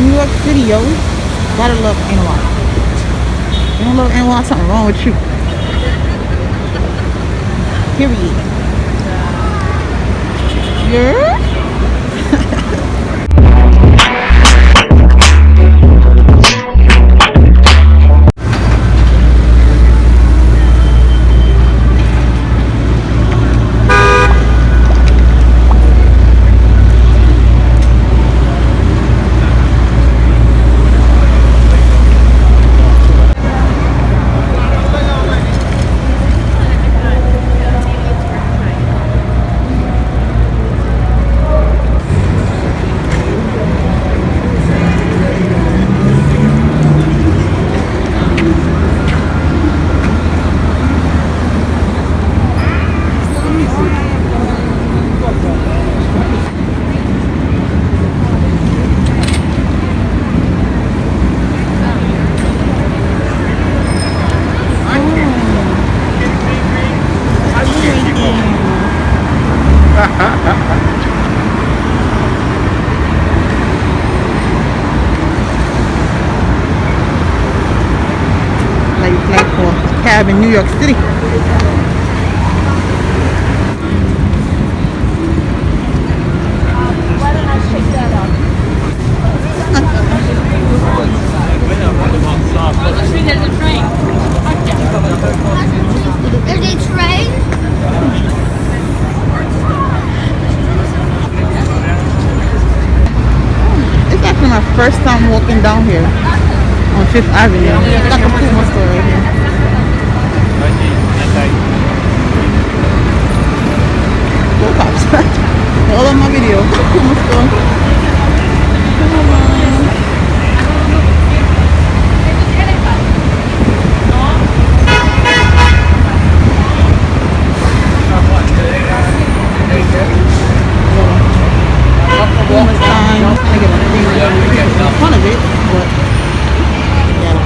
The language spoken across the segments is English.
New York City, yo. Gotta love NY. You don't love NY, something wrong with you. Period. Yeah? Like you playing for a cab in New York City. Why don't I shake that up? There's a train. There's a train? It's actually my first time walking down here on Fifth Avenue. It's like a Puma store right here. Go cops. All on my video. Puma store. Come on. Puma's time. I get a fun of it, but yeah.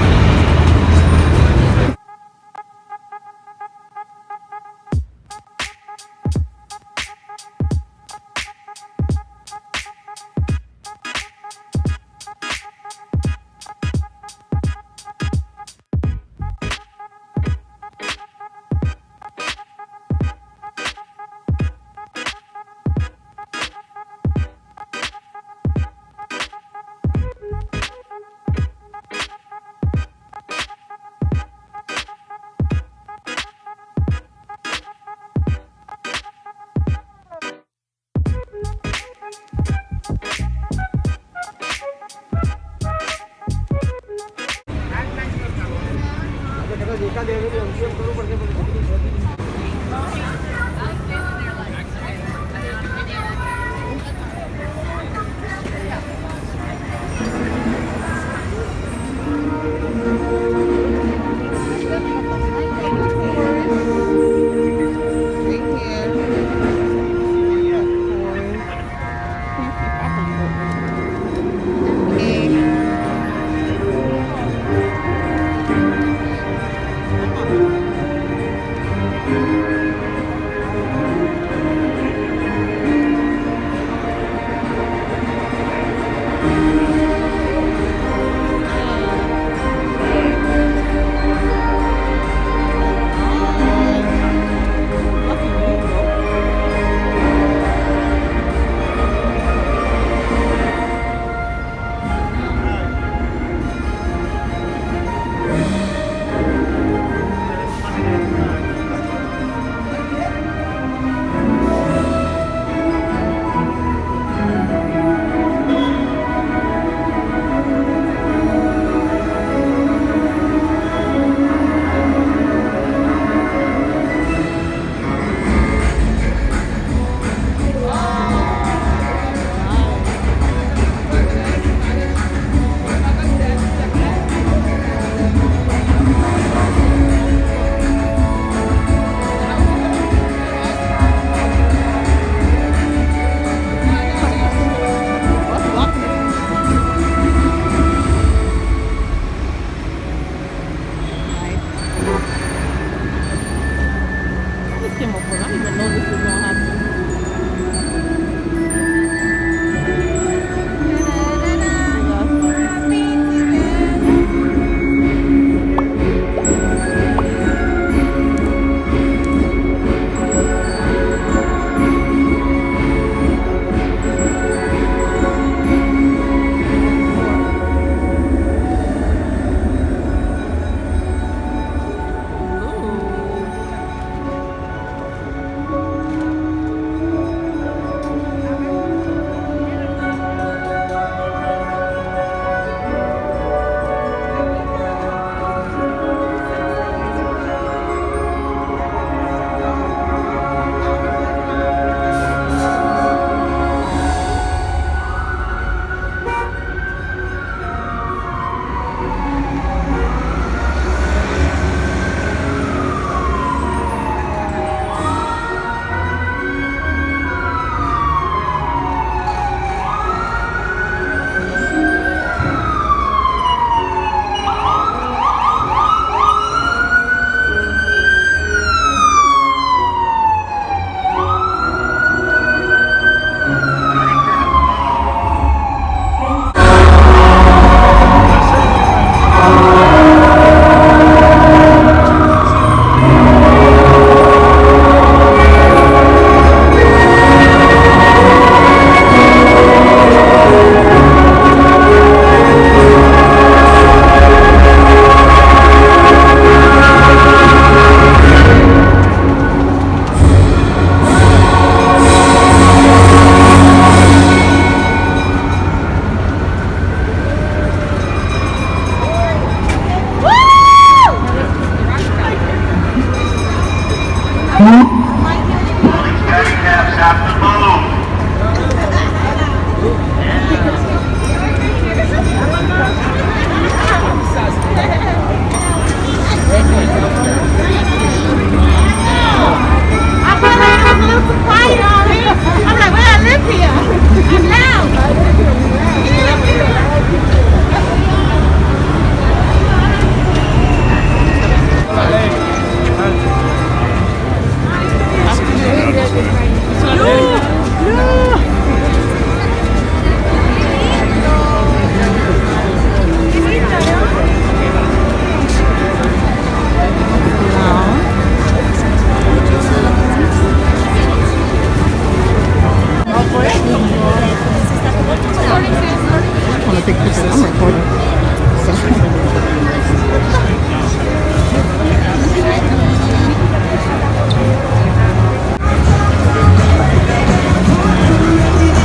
take pictures. I'm recording.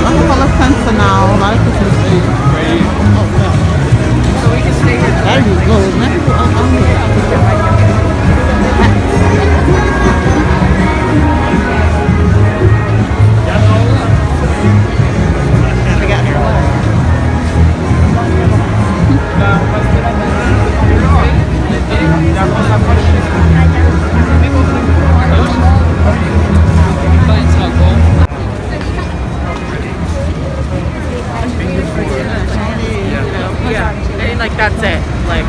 Rockefeller Center now. A lot of Christmas trees. Oh, yeah. There you go. Many people out here. I got here alive. Yeah, and like that's it. Like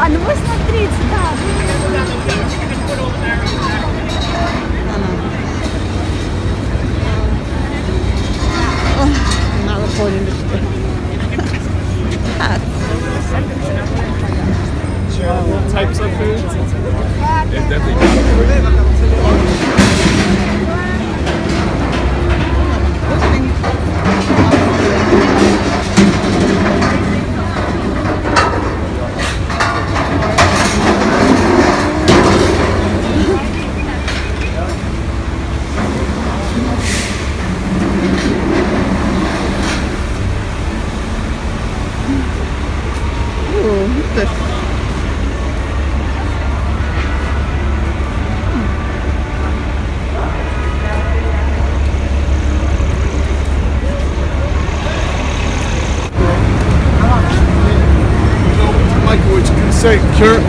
А ну вы смотрите, да. I'm not recording this. types of foods. It's definitely Ooh, what's this? Michael, what you can say, Kurt?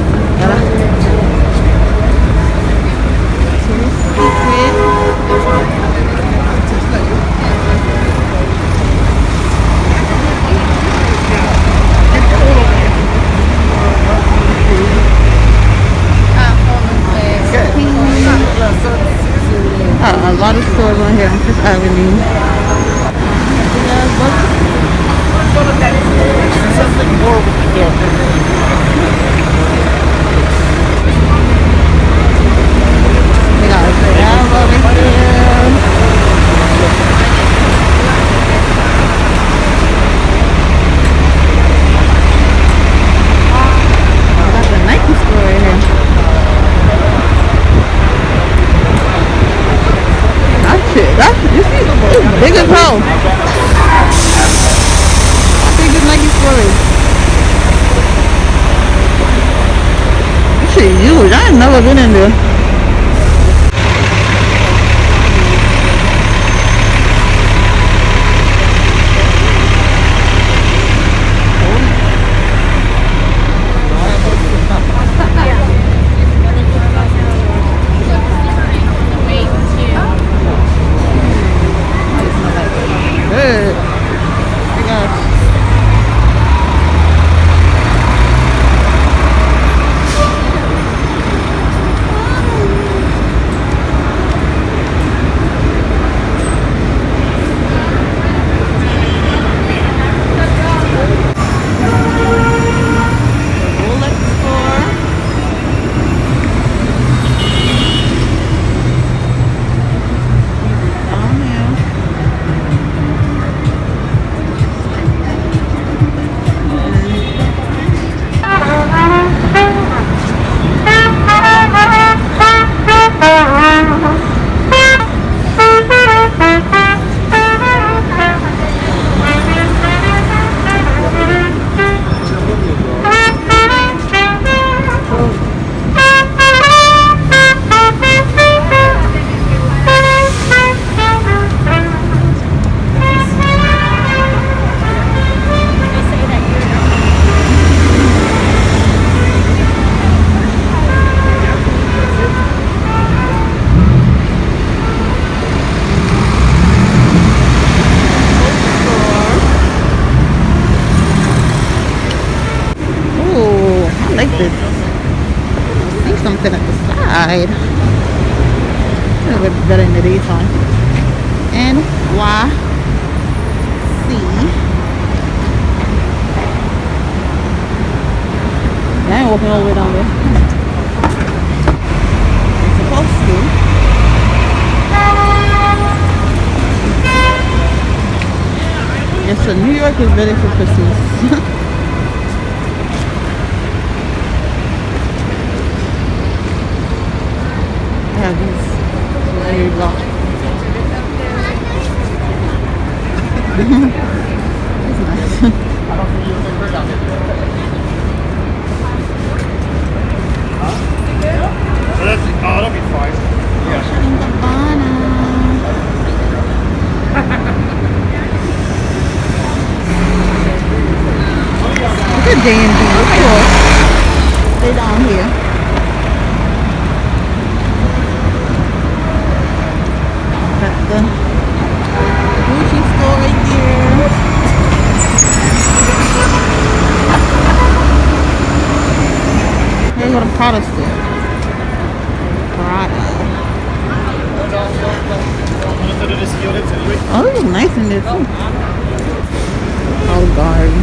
A lot of stores on here on Fifth Avenue. Something more with the dog. We got a Grab over here. We got the Nike store right here. That shit, you see, it's big as hell. How big is Nike store is? This shit huge. I ain't never been in there. Good. I got Rolex store. Down here. Ooh, I like this. I see something at the side. A little bit better in the daytime. NYC. I ain't walking all the way down there. I'm supposed to. Yes, so New York is ready for Christmas. I have these very blocks. It's nice. That'll be fine. Look at J&B. Cool. Stay down here. Got the Gucci store right there. Here you go to Prada store. Prada. Oh, this is nice in there too. Olive Garden.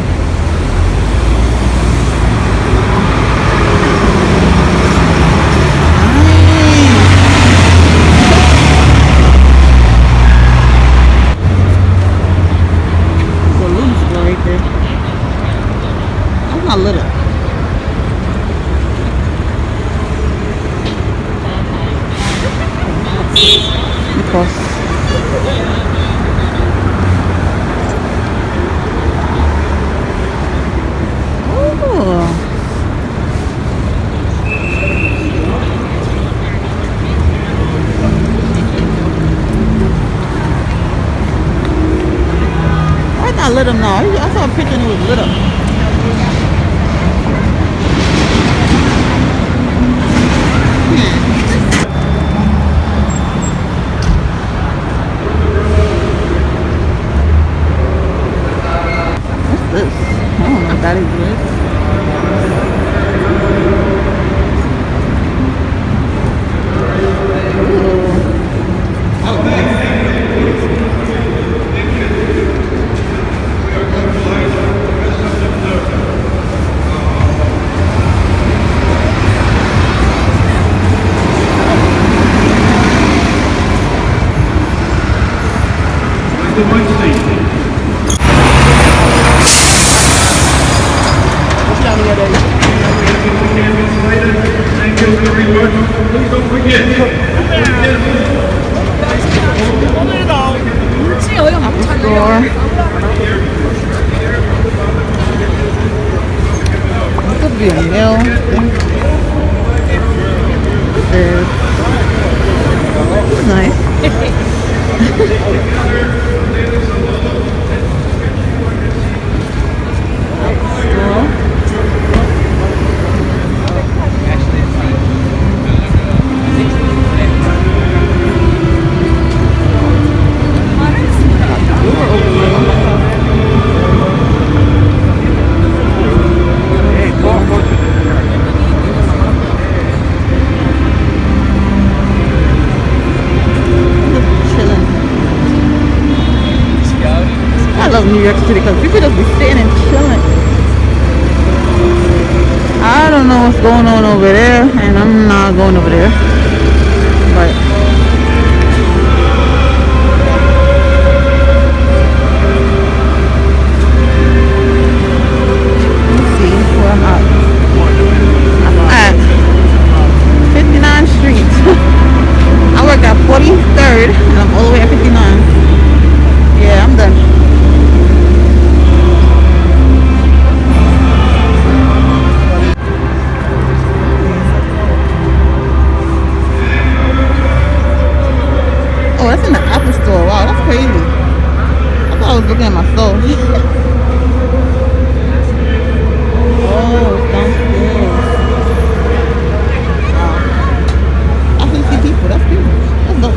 across. Oh. Why not lit him now? I saw a picture and it was lit up. What's this? I don't know what that is. Could be a meal. This is nice. I love New York City because people just be sitting and chilling. I don't know what's going on over there, and I'm not going over there. But let's see where I'm at. I'm at 59th Street. I work at 43rd, and I'm all the way at 59. Yeah, I'm done. Oh, that's in the Apple Store. Wow, that's crazy. I thought I was looking at my phone. Oh, it's downstairs. Wow. I can see people. That's cute. That's dope.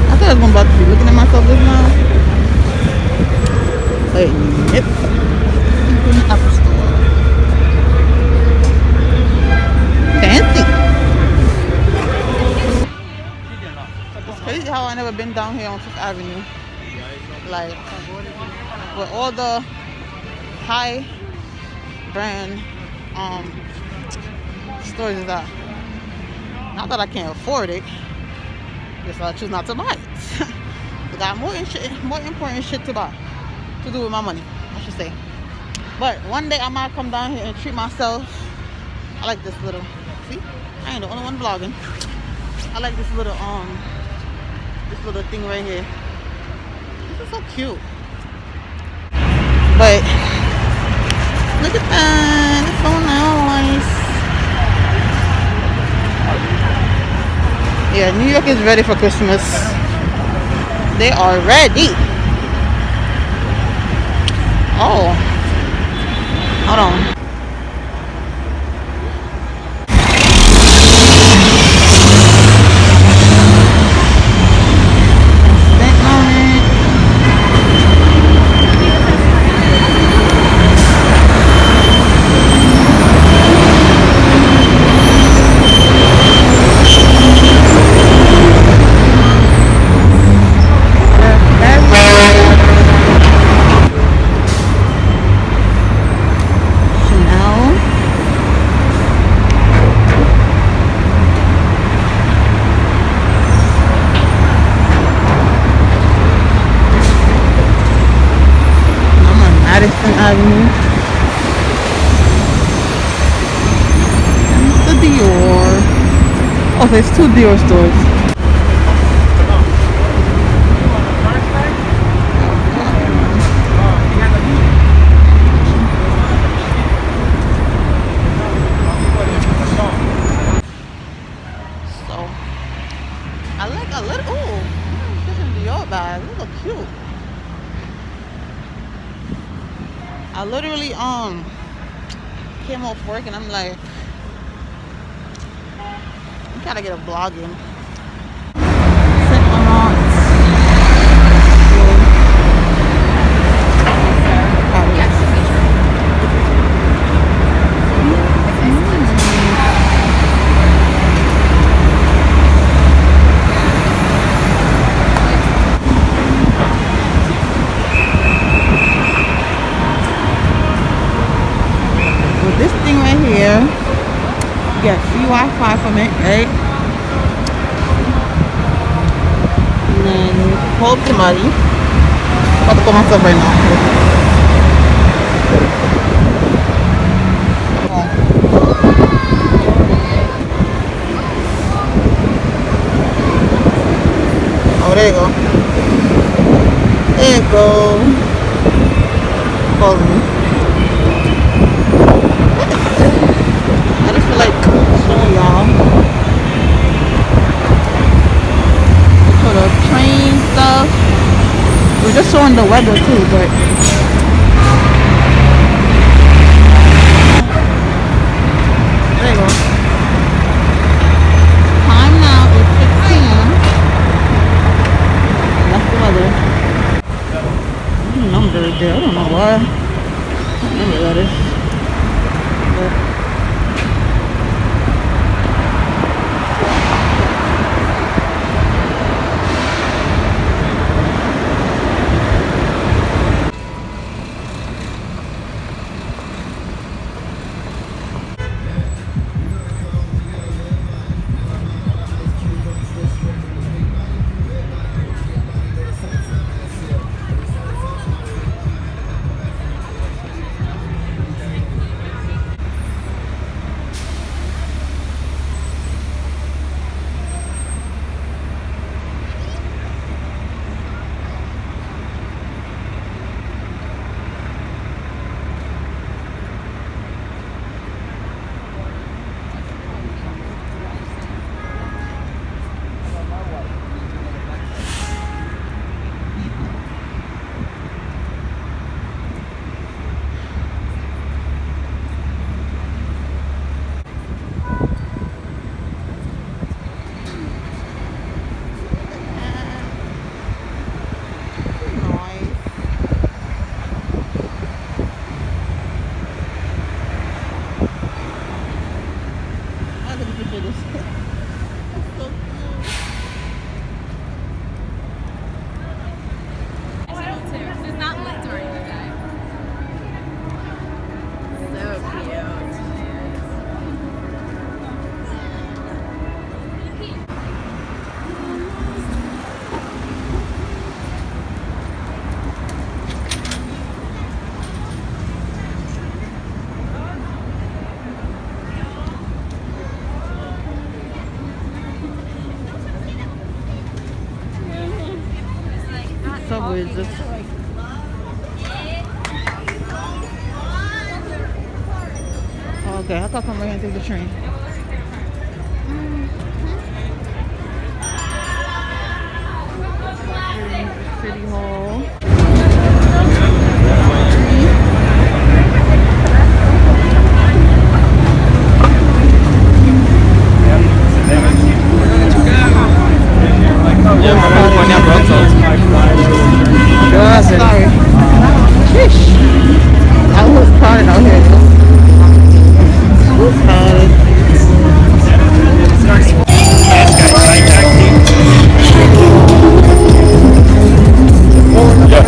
I thought I was about to be looking at myself this now. Wait, yep. In the Apple Store. Fancy. It's crazy how I never been down here on Fifth Avenue. Like, with all the high brand stores is that. Not that I can't afford it. Guess I choose not to buy it. I got more important shit to buy. To do with my money, I should say. But one day I might come down here and treat myself. I like this little, see? I ain't the only one vlogging. I like this little thing right here. This is so cute. But look at that. It's so nice. Yeah, New York is ready for Christmas. They are ready. Oh, hold on. Avenue. And the Dior. Oh, there's two Dior stores. I literally came off work and I'm like, I gotta get a vlog in. This thing right here, you get free Wi-Fi from it, right? And then hold somebody. I'm about to call myself right now. Oh, there you go. There you go. Follow me. I just feel like showing y'all for the train stuff. We're just showing the weather too, but there you go. Time now is 15. That's the weather. Number there. I don't know why. I don't know what that is. But Subway is just okay. I thought somebody had to take the train. City Hall. Sorry. Sheesh. I was crowded out here. Yeah.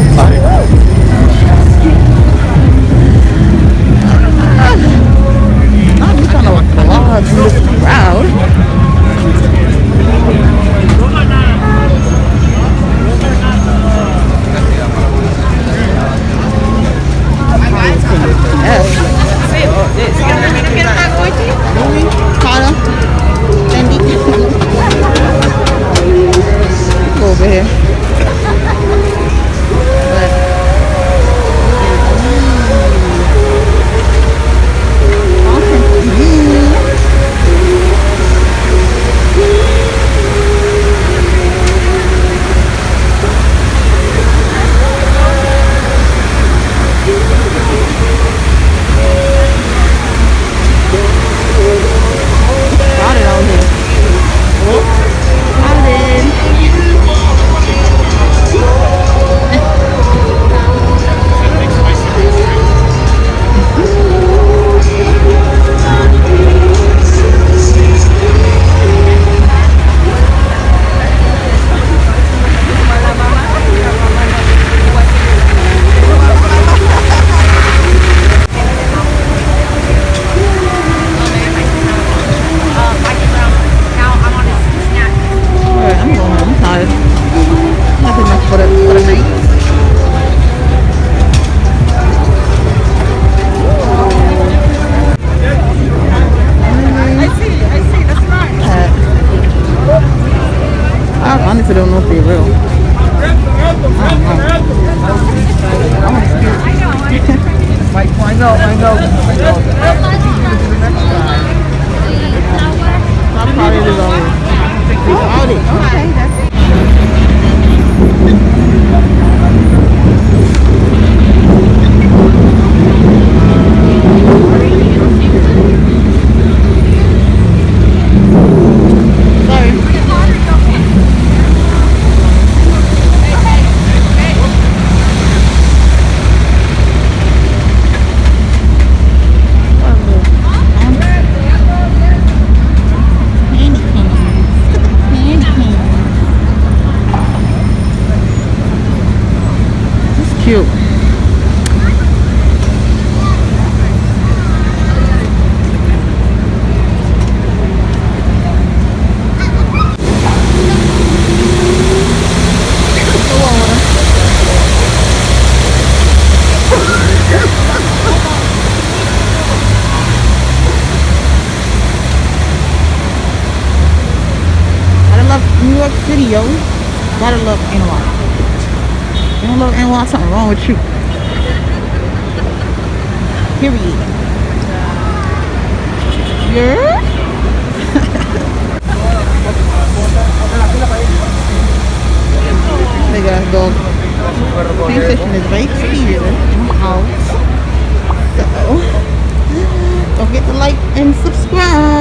Gotta love NY. You don't love NY, something wrong with you. Period. Yeah? They got a dog. Train station is right here in my house. So, don't forget to like and subscribe.